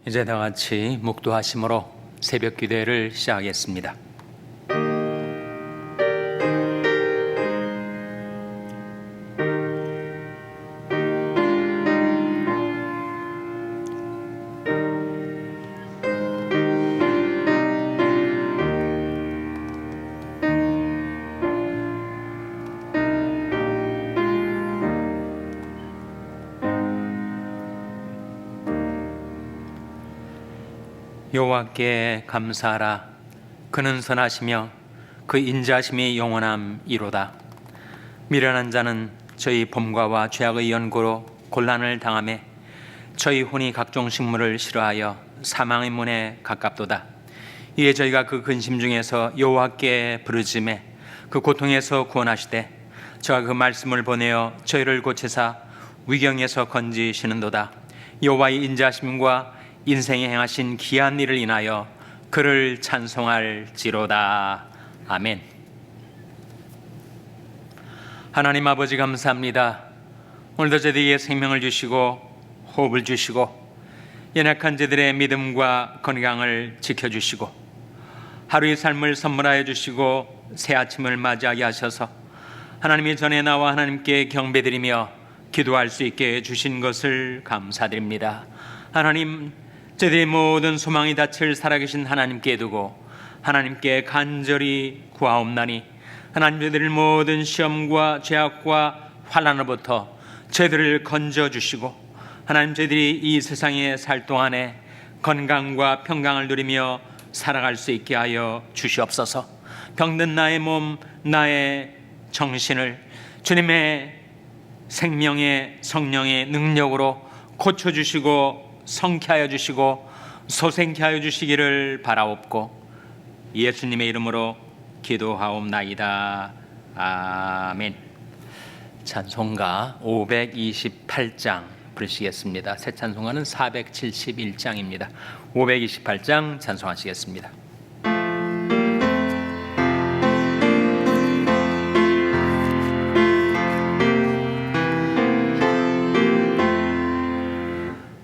이제 다 같이 묵도하심으로 새벽 기도회를 시작하겠습니다. 여호와께 감사하라. 그는 선하시며 그 인자하심이 영원함이로다. 미련한 자는 저희 범과와 죄악의 연고로 곤란을 당하매 저희 혼이 각종 식물을 싫어하여 사망의 문에 가깝도다. 이에 저희가 그 근심 중에서 여호와께 부르짖매 그 고통에서 구원하시되 저가 그 말씀을 보내어 저희를 고치사 위경에서 건지시는도다. 여호와의 인자하심과 인생에 행하신 기한 일을 인하여 그를 찬송할지로다. 아멘. 하나님 아버지 감사합니다. 오늘도 저희에게 생명을 주시고 호흡을 주시고 연약한 저들의 믿음과 건강을 지켜주시고 하루의 삶을 선물하여 주시고 새 아침을 맞이하게 하셔서 하나님이 전에 나와 하나님께 경배드리며 기도할 수 있게 해주신 것을 감사드립니다. 하나님, 저희들의 모든 소망이 닻을 살아계신 하나님께 두고 하나님께 간절히 구하옵나니 하나님, 저희들 모든 시험과 죄악과 환난으로부터 저희들을 건져주시고 하나님, 저희들이 이 세상에 살 동안에 건강과 평강을 누리며 살아갈 수 있게 하여 주시옵소서. 병든 나의 몸, 나의 정신을 주님의 생명의 성령의 능력으로 고쳐주시고 성케하여 주시고 소생케 하여 주시기를 바라옵고 예수님의 이름으로 기도하옵나이다. 아멘. 찬송가 528장 부르시겠습니다. 새 찬송가는 471장입니다. 528장 찬송하시겠습니다.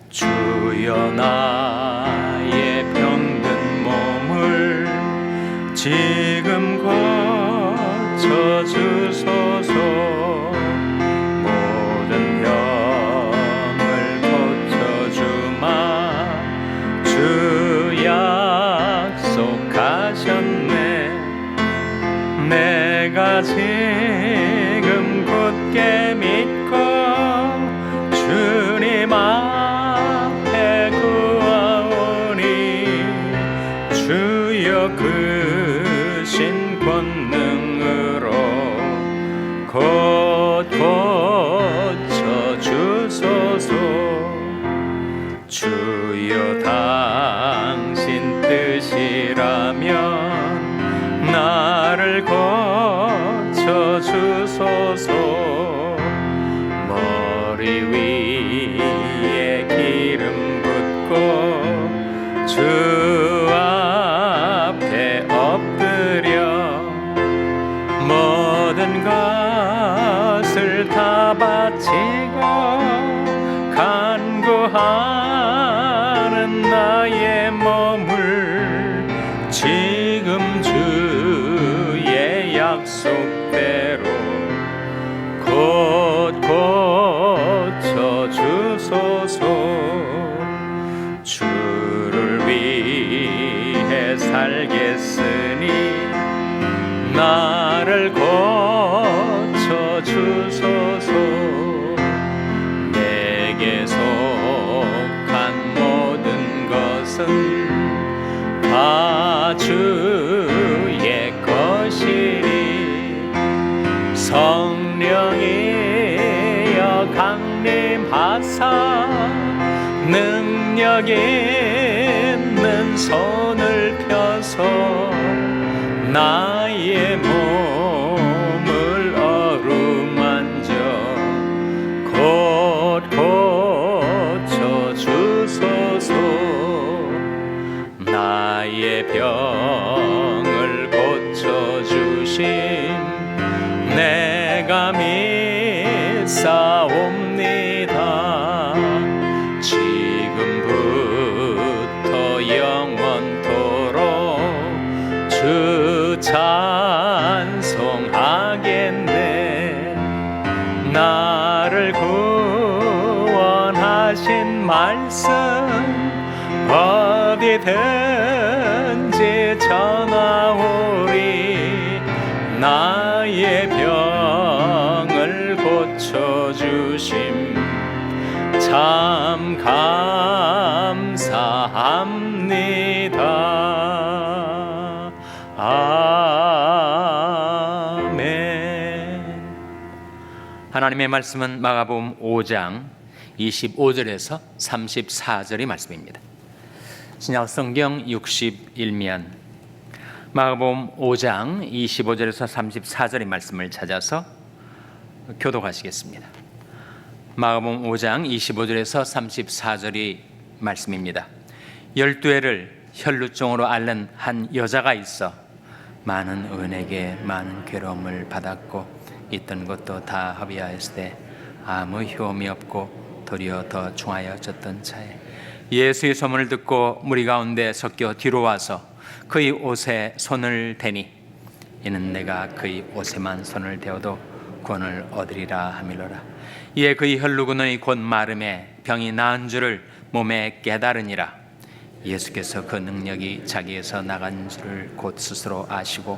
주여 나의 병든 몸을 지금 고쳐주소서. 모든 병을 고쳐주마 주 약속하셨네. 내가 지금 굳게 믿고 주님 앞에 구하오니 주여 그 신 권능으로 곧 고쳐주소서. 주여 당신 뜻이라면 나를 고쳐주소서. 머리 위에 기름 붓고 주 앞에 엎드려 모든 것을 다 바치고 간구하는 나의 몸을 지금 주의 약속대로 곧 고쳐주소서. 주를 위해 살겠으니 나를 고쳐주소서. 내게 속한 모든 것은 다 주의 것이니 성령이여 강림하사 능력 있는 손을 펴서 나의 몸을 어루만져 곧 고쳐주소서. 나의 병을 고쳐주심 내가 믿사옵니다. 지금 나를 구원하신 말씀 어디든지 전하오리. 나의 병을 고쳐주심 참 감사합니다. 아멘. 하나님의 말씀은 마가복음 5장 25절에서 34절의 말씀입니다. 신약 성경 61면 마가복음 5장 25절에서 34절의 말씀을 찾아서 교독하시겠습니다. 마가복음 5장 25절에서 34절의 말씀입니다. 12회를 혈루증으로 앓는 한 여자가 있어 많은 은에게 많은 괴로움을 받았고 있던 것도 다 허비하였을 때 아무 효험이 없고 도리어 더 중하여졌던 차에 예수의 소문을 듣고 무리 가운데 섞여 뒤로 와서 그의 옷에 손을 대니 이는 내가 그의 옷에만 손을 대어도 구원을 얻으리라 하밀로라. 이에 그의 혈루근이 곧 마름에 병이 나은 줄을 몸에 깨달으니라. 예수께서 그 능력이 자기에서 나간 줄을 곧 스스로 아시고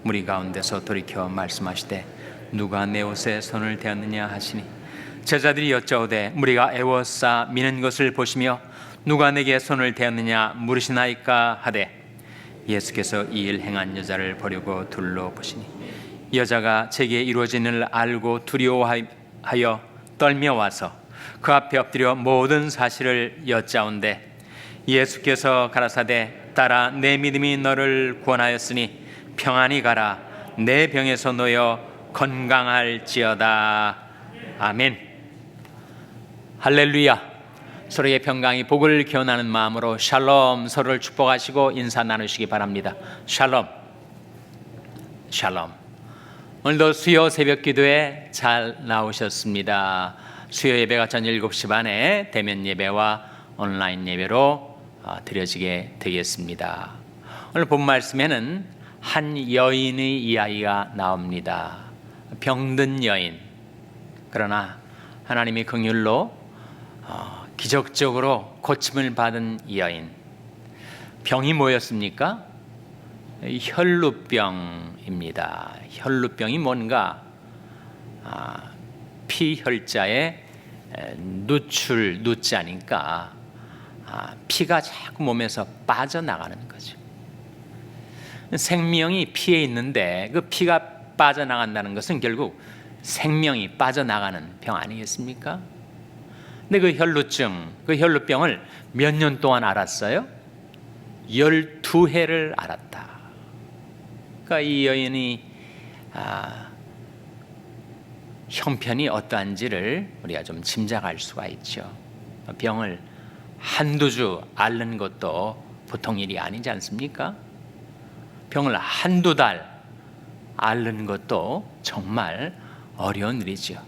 무리 가운데서 돌이켜 말씀하시되 누가 내 옷에 손을 대었느냐 하시니 제자들이 여짜오되 무리가 애워싸 미는 것을 보시며 누가 내게 손을 대었느냐 물으시나이까 하되 예수께서 이 일 행한 여자를 보려고 둘러보시니 여자가 제게 이루어진 일을 알고 두려워하여 떨며 와서 그 앞에 엎드려 모든 사실을 여짜온대 예수께서 가라사대 딸아 내 믿음이 너를 구원하였으니 평안히 가라 내 병에서 놓여 건강할지어다. 아멘. 할렐루야. 서로의 평강이 복을 기원하는 마음으로 샬롬, 서로를 축복하시고 인사 나누시기 바랍니다. 샬롬. 샬롬. 오늘도 수요 새벽 기도에 잘 나오셨습니다. 수요 예배가 전 7시 반에 대면 예배와 온라인 예배로 드려지게 되겠습니다. 오늘 본 말씀에는 한 여인의 이야기가 나옵니다. 병든 여인. 그러나 하나님의 긍휼로 기적적으로 고침을 받은 여인. 병이 뭐였습니까? 혈루병입니다. 혈루병이 뭔가 피혈자의 누자니까 피가 자꾸 몸에서 빠져나가는 거죠. 생명이 피에 있는데 그 피가 빠져나간다는 것은 결국 생명이 빠져나가는 병 아니겠습니까? 근데 그 혈루증, 그 혈루병을 몇 년 동안 알았어요? 12해를 알았다. 그러니까 이 여인이 형편이 어떠한지를 우리가 좀 짐작할 수가 있죠. 병을 한두 주 앓는 것도 보통 일이 아니지 않습니까? 병을 한두 달 앓는 것도 정말 어려운 일이죠.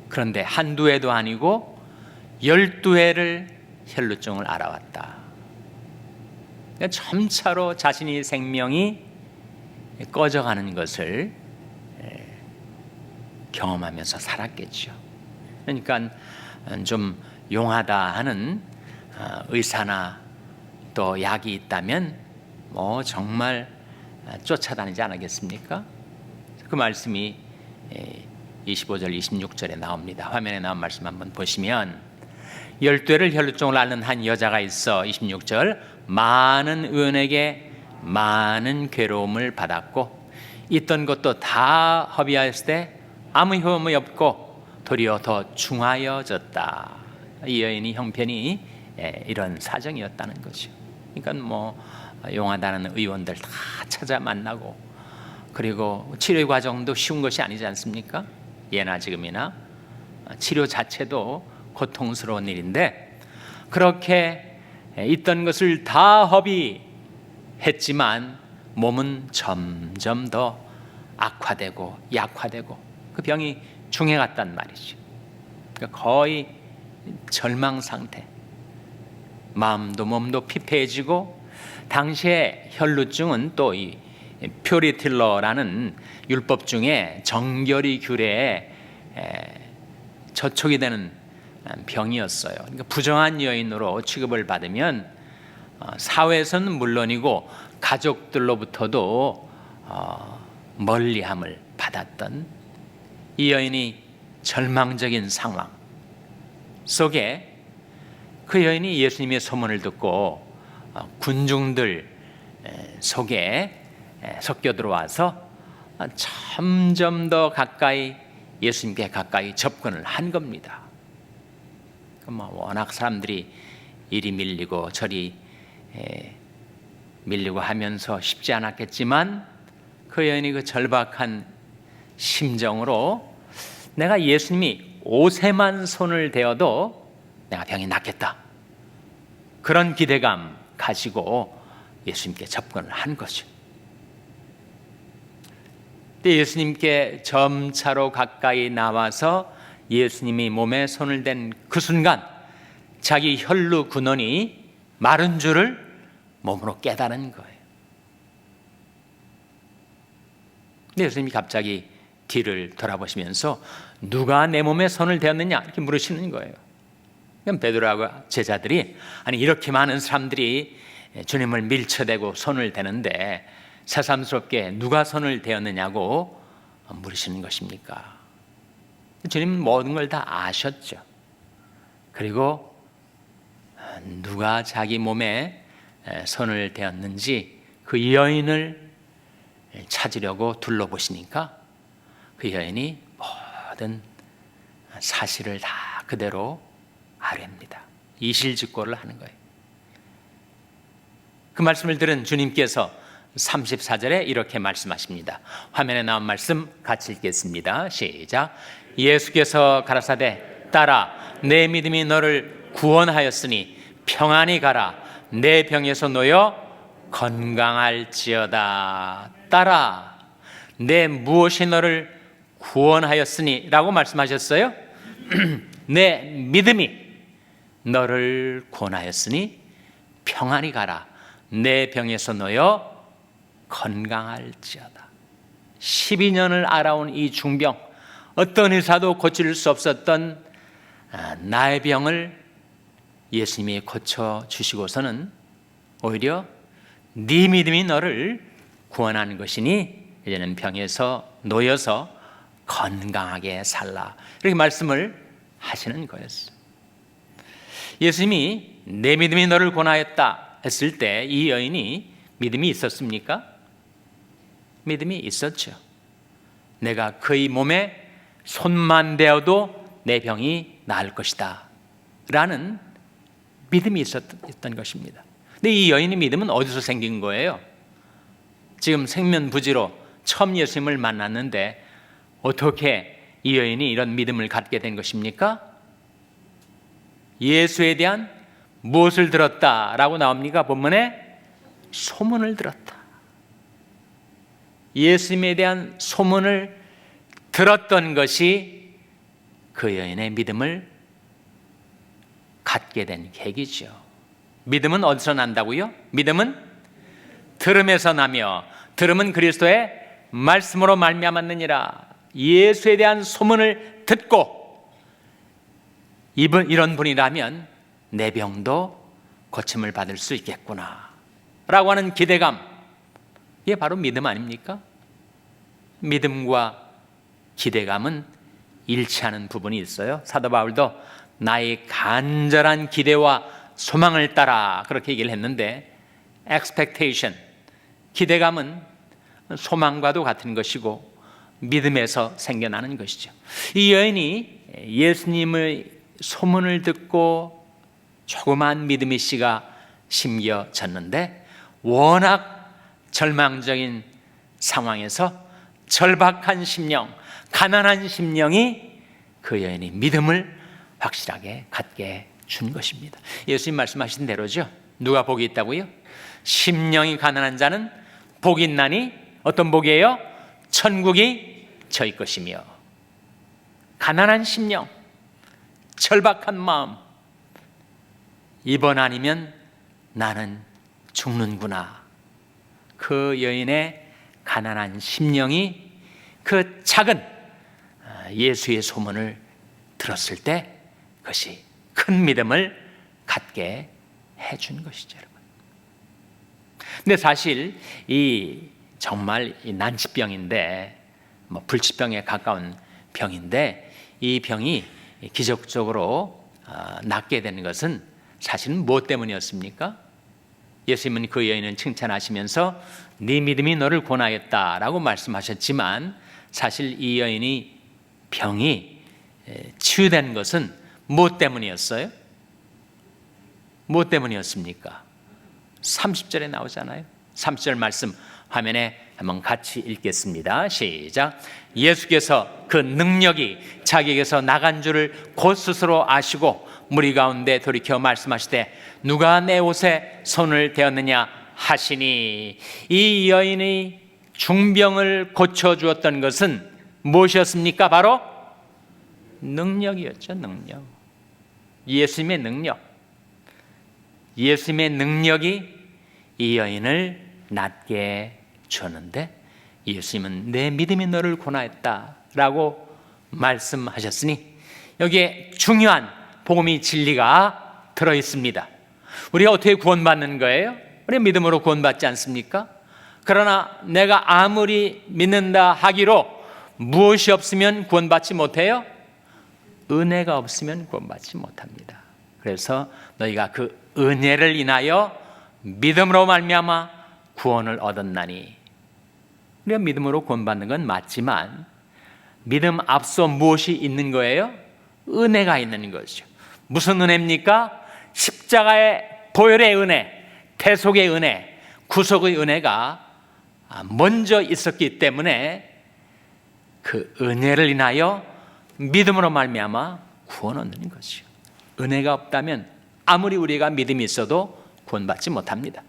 그런데 한두 해도 아니고 12해를 혈루증을 앓아왔다. 그러니까 점차로 자신의 생명이 꺼져가는 것을 경험하면서 살았겠죠. 그러니까 좀 용하다 하는 의사나 또 약이 있다면 뭐 정말 쫓아다니지 않겠습니까? 그 말씀이 25절 26절에 나옵니다. 화면에 나온 말씀 한번 보시면 12회를 혈루증을 앓는 한 여자가 있어 26절 많은 의원에게 많은 괴로움을 받았고 있던 것도 다 허비하였을 때 아무 효험이 없고 도리어 더 중하여졌다. 이 여인이 형편이 이런 사정이었다는 거죠. 그러니까 뭐 용하다는 의원들 다 찾아 만나고 그리고 치료 과정도 쉬운 것이 아니지 않습니까? 예나 지금이나 치료 자체도 고통스러운 일인데 그렇게 있던 것을 다 허비했지만 몸은 점점 더 악화되고 약화되고 그 병이 중해갔단 말이죠. 그러니까 거의 절망 상태. 마음도 몸도 피폐해지고 당시에 혈루증은 또 이 표리틸러라는 율법 중에 정결의 규례에 저촉이 되는 병이었어요. 그러니까 부정한 여인으로 취급을 받으면 사회에서는 물론이고 가족들로부터도 멀리함을 받았던 이 여인이 절망적인 상황 속에 그 여인이 예수님의 소문을 듣고 군중들 속에 섞여 들어와서 점점 더 가까이 예수님께 가까이 접근을 한 겁니다. 워낙 사람들이 이리 밀리고 저리 밀리고 하면서 쉽지 않았겠지만 그 여인이 그 절박한 심정으로 내가 예수님이 옷에만 손을 대어도 내가 병이 낫겠다, 그런 기대감 가지고 예수님께 접근을 한 거죠. 근데 예수님께 점차로 가까이 나와서 예수님이 몸에 손을 댄 그 순간 자기 혈루 근원이 마른 줄을 몸으로 깨달은 거예요. 근데 예수님이 갑자기 뒤를 돌아보시면서 누가 내 몸에 손을 대었느냐 이렇게 물으시는 거예요. 그럼 베드로하고 제자들이 아니 이렇게 많은 사람들이 주님을 밀쳐대고 손을 대는데 새삼스럽게 누가 손을 대었느냐고 물으시는 것입니까? 주님은 모든 걸 다 아셨죠. 그리고 누가 자기 몸에 손을 대었는지 그 여인을 찾으려고 둘러보시니까 그 여인이 모든 사실을 다 그대로 아뢰입니다. 이실직고를 하는 거예요. 그 말씀을 들은 주님께서 34절에 이렇게 말씀하십니다. 화면에 나온 말씀 같이 읽겠습니다. 시작. 예수께서 가라사대 딸아 내 믿음이 너를 구원하였으니 평안히 가라 내 병에서 놓여 건강할지어다. 딸아 내 무엇이 너를 구원하였으니 라고 말씀하셨어요. 내 믿음이 너를 구원하였으니 평안히 가라 내 병에서 놓여 건강할지어다. 12년을 앓아온 이 중병, 어떤 의사도 고칠 수 없었던 나의 병을 예수님이 고쳐주시고서는 오히려 네 믿음이 너를 구원하는 것이니 이제는 병에서 놓여서 건강하게 살라, 이렇게 말씀을 하시는 거였어요. 예수님이 내 믿음이 너를 구원하였다 했을 때 이 여인이 믿음이 있었습니까? 믿음이 있었죠. 내가 그의 몸에 손만 대어도 내 병이 나을 것이다 라는 믿음이 있었던 것입니다. 근데 이 여인의 믿음은 어디서 생긴 거예요? 지금 생면부지로 처음 예수님을 만났는데 어떻게 이 여인이 이런 믿음을 갖게 된 것입니까? 예수에 대한 무엇을 들었다라고 나옵니까? 본문에 소문을 들었다. 예수님에 대한 소문을 들었던 것이 그 여인의 믿음을 갖게 된 계기죠. 믿음은 어디서 난다고요? 믿음은 들음에서 나며 들음은 그리스도의 말씀으로 말미암았느니라. 예수에 대한 소문을 듣고 이런 분이라면 내 병도 고침을 받을 수 있겠구나 라고 하는 기대감, 이게 바로 믿음 아닙니까? 믿음과 기대감은 일치하는 부분이 있어요. 사도 바울도 나의 간절한 기대와 소망을 따라 그렇게 얘기를 했는데, expectation, 기대감은 소망과도 같은 것이고 믿음에서 생겨나는 것이죠. 이 여인이 예수님의 소문을 듣고 조그만 믿음의 씨가 심겨졌는데 워낙 절망적인 상황에서 절박한 심령, 가난한 심령이 그 여인이 믿음을 확실하게 갖게 준 것입니다. 예수님 말씀하신 대로죠. 누가 복이 있다고요? 심령이 가난한 자는 복이 있나니 어떤 복이에요? 천국이 저희 것이며. 가난한 심령, 절박한 마음, 이번 아니면 나는 죽는구나. 그 여인의 가난한 심령이 그 작은 예수의 소문을 들었을 때 그것이 큰 믿음을 갖게 해준 것이죠, 여러분. 근데 사실 이 정말 이 난치병인데, 불치병에 가까운 병인데, 이 병이 기적적으로 낫게 되는 것은 사실은 무엇 때문이었습니까? 예수님은 그 여인을 칭찬하시면서 네 믿음이 너를 권하였다라고 말씀하셨지만, 사실 이 여인이 병이 치유된 것은 무엇 때문이었어요? 무엇 때문이었습니까? 30절에 나오잖아요. 30절 말씀 화면에 한번 같이 읽겠습니다. 시작. 예수께서 그 능력이 자기에게서 나간 줄을 곧 스스로 아시고 무리 가운데 돌이켜 말씀하시되 누가 내 옷에 손을 대었느냐 하시니, 이 여인의 중병을 고쳐주었던 것은 무엇이었습니까? 바로 능력이었죠. 능력. 예수님의 능력. 예수님의 능력이 이 여인을 낫게 줬는데, 예수님은 내 믿음이 너를 권하였다라고 말씀하셨으니 여기에 중요한 복음의 진리가 들어있습니다. 우리가 어떻게 구원받는 거예요? 우리가 믿음으로 구원받지 않습니까? 그러나 내가 아무리 믿는다 하기로 무엇이 없으면 구원받지 못해요? 은혜가 없으면 구원받지 못합니다. 그래서 너희가 그 은혜를 인하여 믿음으로 말미암아 구원을 얻었나니. 우리가 믿음으로 구원받는 건 맞지만 믿음 앞서 무엇이 있는 거예요? 은혜가 있는 것이죠. 무슨 은혜입니까? 십자가의 보혈의 은혜, 대속의 은혜, 구속의 은혜가 먼저 있었기 때문에 그 은혜를 인하여 믿음으로 말미암아 구원 얻는 것이요. 은혜가 없다면 아무리 우리가 믿음이 있어도 구원받지 못합니다.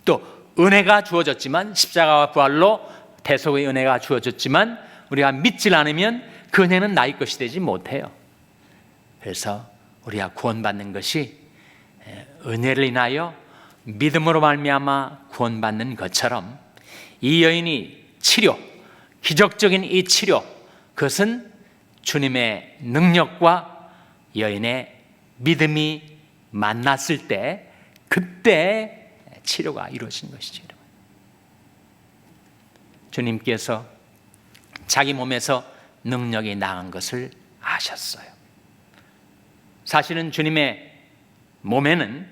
또 은혜가 주어졌지만, 십자가와 부활로 대속의 은혜가 주어졌지만 우리가 믿질 않으면 그 은혜는 나의 것이 되지 못해요. 그래서 우리가 구원받는 것이 은혜를 인하여 믿음으로 말미암아 구원받는 것처럼, 이 여인이 치료, 기적적인 이 치료, 그것은 주님의 능력과 여인의 믿음이 만났을 때 그때 치료가 이루어진 것이죠. 주님께서 자기 몸에서 능력이 나간 것을 아셨어요. 사실은 주님의 몸에는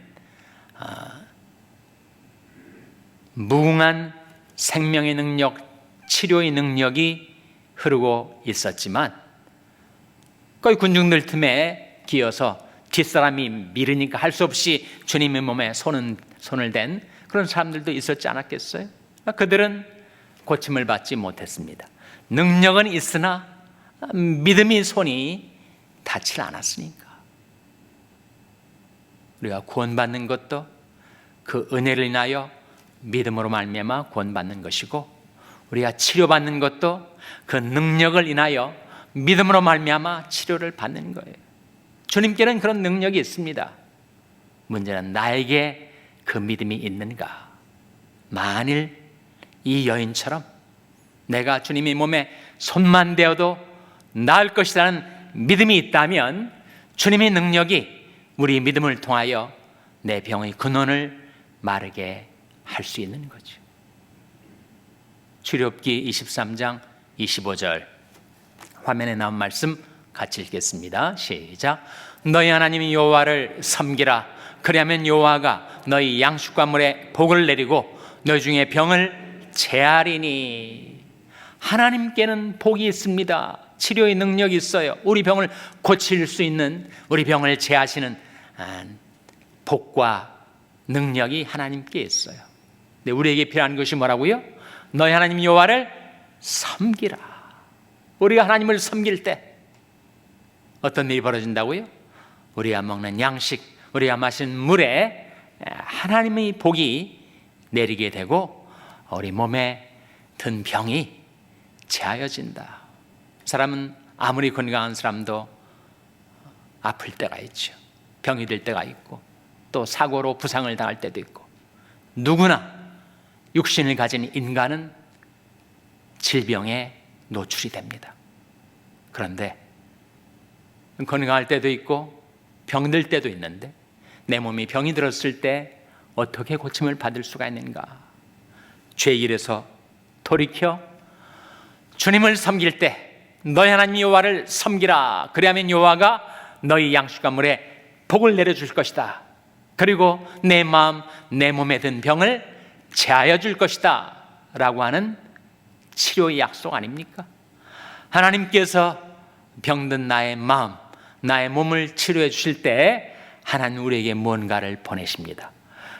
무궁한 생명의 능력, 치료의 능력이 흐르고 있었지만 거의 군중들 틈에 끼어서 뒷사람이 밀으니까 할 수 없이 주님의 몸에 손을 댄 그런 사람들도 있었지 않았겠어요? 그들은 고침을 받지 못했습니다. 능력은 있으나 믿음의 손이 닿지 않았으니까. 우리가 구원받는 것도 그 은혜를 인하여 믿음으로 말미암아 구원받는 것이고, 우리가 치료받는 것도 그 능력을 인하여 믿음으로 말미암아 치료를 받는 거예요. 주님께는 그런 능력이 있습니다. 문제는 나에게 그 믿음이 있는가? 만일 이 여인처럼 내가 주님의 몸에 손만 대어도 나을 것이라는 믿음이 있다면 주님의 능력이 우리 믿음을 통하여 내 병의 근원을 마르게 할 수 있는 거죠. 출애굽기 23장 25절 화면에 나온 말씀 같이 읽겠습니다. 시작. 너희 하나님 여호와를 섬기라. 그리하면 여호와가 너희 양식과 물에 복을 내리고 너희 중에 병을 제하리니. 하나님께는 복이 있습니다. 치료의 능력이 있어요. 우리 병을 고칠 수 있는, 우리 병을 제하시는 복과 능력이 하나님께 있어요. 근데 우리에게 필요한 것이 뭐라고요? 너희 하나님 여호와를 섬기라. 우리가 하나님을 섬길 때 어떤 일이 벌어진다고요? 우리가 먹는 양식, 우리가 마시는 물에 하나님의 복이 내리게 되고 우리 몸에 든 병이 제하여진다. 사람은 아무리 건강한 사람도 아플 때가 있죠. 병이 들 때가 있고 또 사고로 부상을 당할 때도 있고, 누구나 육신을 가진 인간은 질병에 노출이 됩니다. 그런데 건강할 때도 있고 병들 때도 있는데 내 몸이 병이 들었을 때 어떻게 고침을 받을 수가 있는가? 죄의 길에서 돌이켜 주님을 섬길 때 너희 하나님 여호와를 섬기라. 그리하면 여호와가 너희 양식과 물에 복을 내려줄 것이다. 그리고 내 마음 내 몸에 든 병을 제하여 줄 것이다 라고 하는 치료의 약속 아닙니까? 하나님께서 병든 나의 마음 나의 몸을 치료해 주실 때 하나님 우리에게 뭔가를 보내십니다.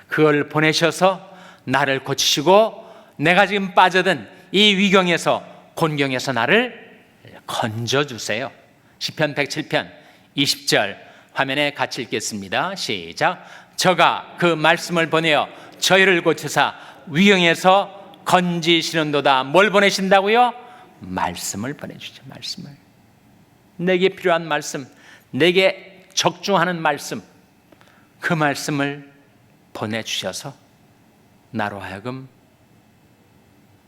그걸 보내셔서 나를 고치시고 내가 지금 빠져든 이 위경에서 곤경에서 나를 건져주세요. 시편 107편 20절 화면에 같이 읽겠습니다. 시작. 저가 그 말씀을 보내어 저희를 고치사 위경에서 건지시는도다. 뭘 보내신다고요? 말씀을 보내주죠. 말씀을. 내게 필요한 말씀, 내게 적중하는 말씀, 그 말씀을 보내주셔서 나로 하여금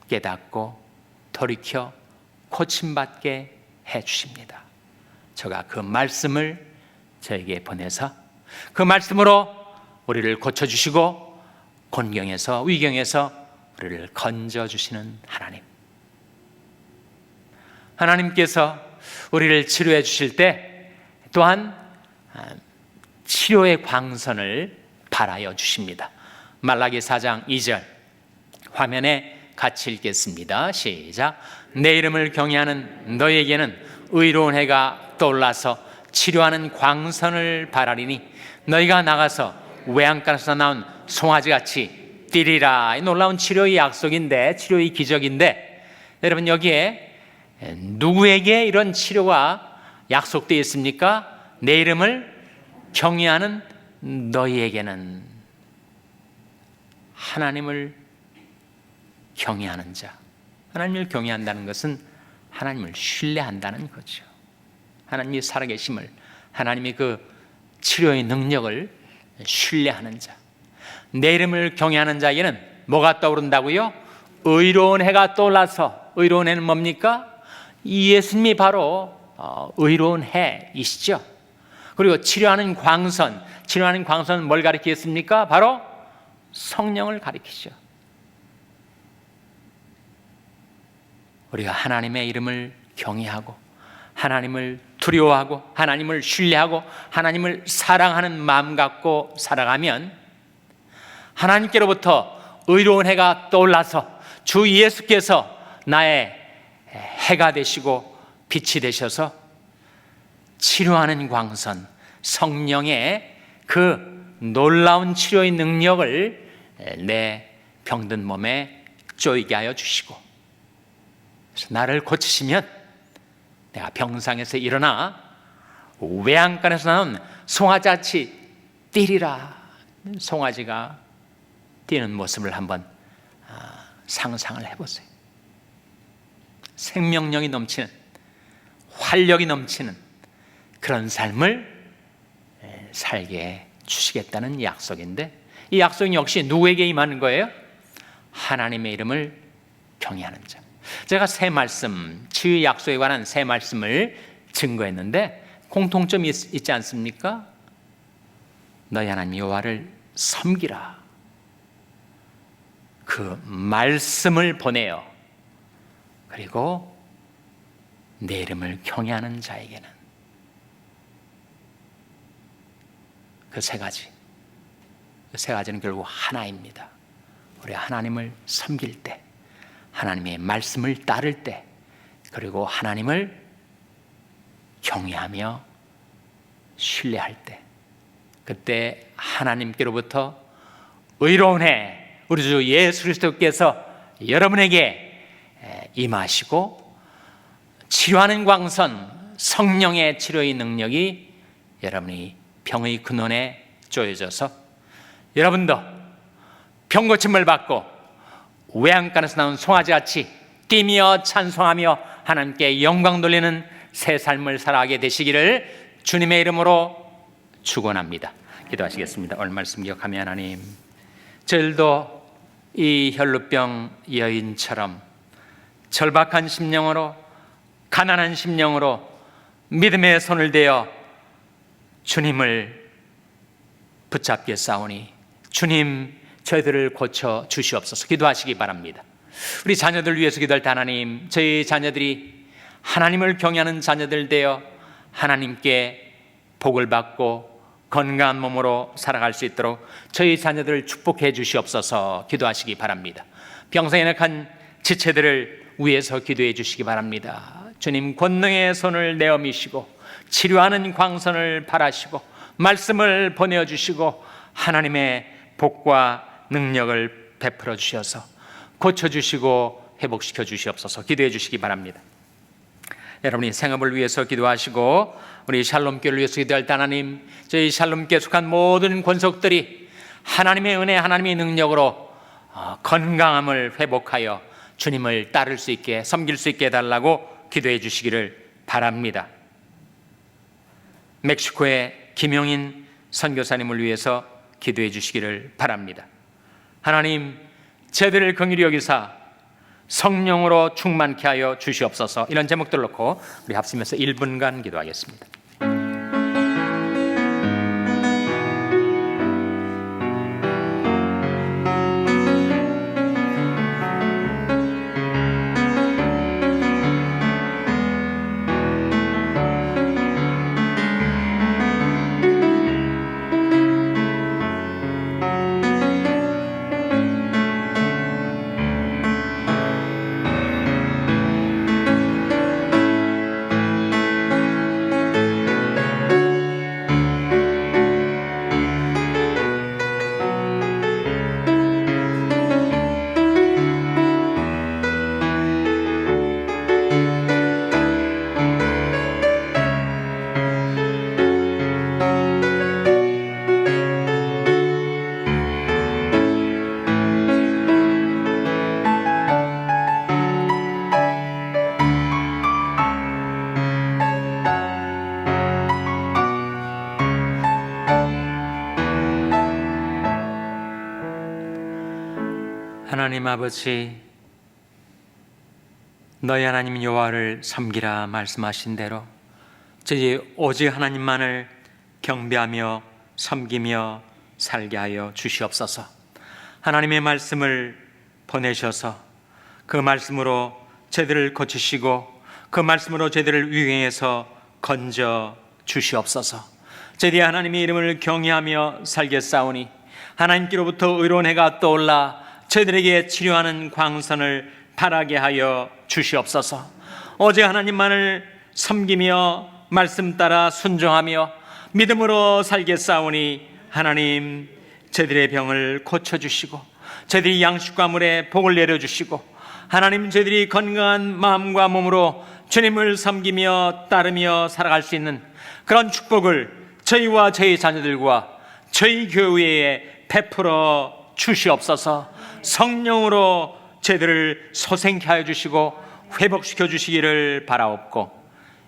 깨닫고 돌이켜 고침받게 해주십니다. 저가 그 말씀을 저에게 보내서 그 말씀으로 우리를 고쳐주시고 곤경에서 위경에서 우리를 건져주시는 하나님. 하나님께서 우리를 치료해 주실 때 또한 치료의 광선을 발하여 주십니다. 말라기 4장 2절 화면에 같이 읽겠습니다. 시작. 내 이름을 경외하는 너희에게는 의로운 해가 떠올라서 치료하는 광선을 발하리니 너희가 나가서 외양간에서 나온 송아지같이 뛰리라. 놀라운 치료의 약속인데, 치료의 기적인데, 여러분 여기에 누구에게 이런 치료가 약속되어 있습니까? 내 이름을 경외하는 너희에게는. 하나님을 경외하는 자. 하나님을 경외한다는 것은 하나님을 신뢰한다는 거죠. 하나님이 살아계심을, 하나님이 그 치료의 능력을 신뢰하는 자. 내 이름을 경외하는 자에게는 뭐가 떠오른다고요? 의로운 해가 떠올라서. 의로운 해는 뭡니까? 예수님이 바로 의로운 해이시죠. 그리고 치료하는 광선, 치료하는 광선은 뭘 가리키겠습니까? 바로 성령을 가리키죠. 우리가 하나님의 이름을 경외하고 하나님을 두려워하고 하나님을 신뢰하고 하나님을 사랑하는 마음 갖고 살아가면 하나님께로부터 의로운 해가 떠올라서 주 예수께서 나의 해가 되시고 빛이 되셔서 치료하는 광선, 성령의 그 놀라운 치료의 능력을 내 병든 몸에 쪼이게 하여 주시고, 그래서 나를 고치시면 내가 병상에서 일어나 외양간에서 나온 송아지같이 뛰리라. 송아지가 뛰는 모습을 한번 상상을 해보세요. 생명력이 넘치는, 활력이 넘치는 그런 삶을 살게 주시겠다는 약속인데, 이 약속이 역시 누구에게 임하는 거예요? 하나님의 이름을 경외하는 자. 제가 세 말씀, 치유의 약속에 관한 세 말씀을 증거했는데 공통점이 있지 않습니까? 너희 하나님 여호와를 섬기라. 그 말씀을 보내요. 그리고 내 이름을 경외하는 자에게는. 그 세 가지, 그 세 가지는 결국 하나입니다. 우리 하나님을 섬길 때, 하나님의 말씀을 따를 때, 그리고 하나님을 경외하며 신뢰할 때, 그때 하나님께로부터 의로운 해, 우리 주 예수 그리스도께서 여러분에게 임하시고 치료하는 광선, 성령의 치료의 능력이 여러분이 병의 근원에 쪼여져서 여러분도 병고침을 받고 외양간에서 나온 송아지같이 뛰며 찬송하며 하나님께 영광 돌리는 새 삶을 살아가게 되시기를 주님의 이름으로 축원합니다. 기도하시겠습니다. 오늘 말씀 기억하며 하나님, 저희들도 이 혈루병 여인처럼 절박한 심령으로, 가난한 심령으로 믿음의 손을 대어 주님을 붙잡겠사오니 주님 저희들을 고쳐 주시옵소서. 기도하시기 바랍니다. 우리 자녀들 위해서 기도할 때 하나님, 저희 자녀들이 하나님을 경외하는 자녀들 되어 하나님께 복을 받고 건강한 몸으로 살아갈 수 있도록 저희 자녀들을 축복해 주시옵소서. 기도하시기 바랍니다. 병상에 낙한 지체들을 위해서 기도해 주시기 바랍니다. 주님 권능의 손을 내어 미시고 치료하는 광선을 바라시고 말씀을 보내어 주시고 하나님의 복과 능력을 베풀어 주셔서 고쳐주시고 회복시켜 주시옵소서. 기도해 주시기 바랍니다. 여러분이 생업을 위해서 기도하시고 우리 샬롬교회를 위해서 기도할 때 하나님, 저희 샬롬교회에 속한 모든 권속들이 하나님의 은혜, 하나님의 능력으로 건강함을 회복하여 주님을 따를 수 있게, 섬길 수 있게 해달라고 기도해 주시기를 바랍니다. 멕시코의 김용인 선교사님을 위해서 기도해 주시기를 바랍니다. 하나님, 저희들을 긍휼히 여기사 성령으로 충만케 하여 주시옵소서. 이런 제목들 놓고 우리 합심해서 1분간 기도하겠습니다. 하나님 아버지, 너희 하나님 여호와를 섬기라 말씀하신 대로 저희 오직 하나님만을 경배하며 섬기며 살게 하여 주시옵소서. 하나님의 말씀을 보내셔서 그 말씀으로 저희들을 고치시고 그 말씀으로 저희들을 유행해서 건져 주시옵소서. 저희들이 하나님의 이름을 경외하며 살겠사오니 하나님께로부터 의로운 해가 떠올라 저희들에게 치료하는 광선을 바라게 하여 주시옵소서. 오직 하나님만을 섬기며 말씀 따라 순종하며 믿음으로 살겠사오니 하나님, 저희들의 병을 고쳐주시고 저희들이 양식과 물에 복을 내려주시고 하나님, 저희들이 건강한 마음과 몸으로 주님을 섬기며 따르며 살아갈 수 있는 그런 축복을 저희와 저희 자녀들과 저희 교회에 베풀어 주시옵소서. 성령으로 저희들을 소생케 하여 주시고 회복시켜 주시기를 바라옵고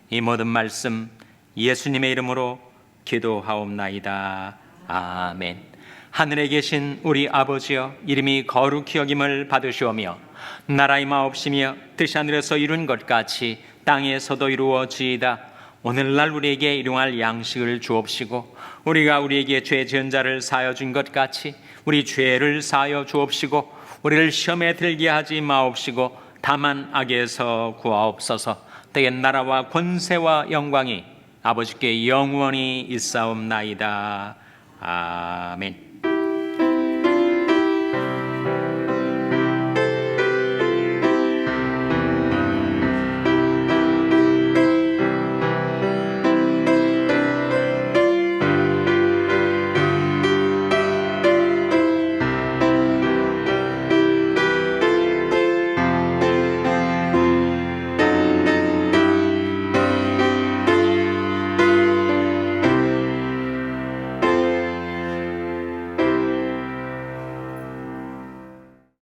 이 모든 말씀 예수님의 이름으로 기도하옵나이다. 아멘. 하늘에 계신 우리 아버지여, 이름이 거룩히 여김을 받으시오며 나라의 마옵시며 뜻이 하늘에서 이룬 것 같이 땅에서도 이루어지이다. 오늘날 우리에게 일용할 양식을 주옵시고 우리가 우리에게 죄 지은 자를 사하여 준 것 같이 우리 죄를 사하여 주옵시고 우리를 시험에 들게 하지 마옵시고 다만 악에서 구하옵소서. 때에 나라와 권세와 영광이 아버지께 영원히 있사옵나이다. 아멘.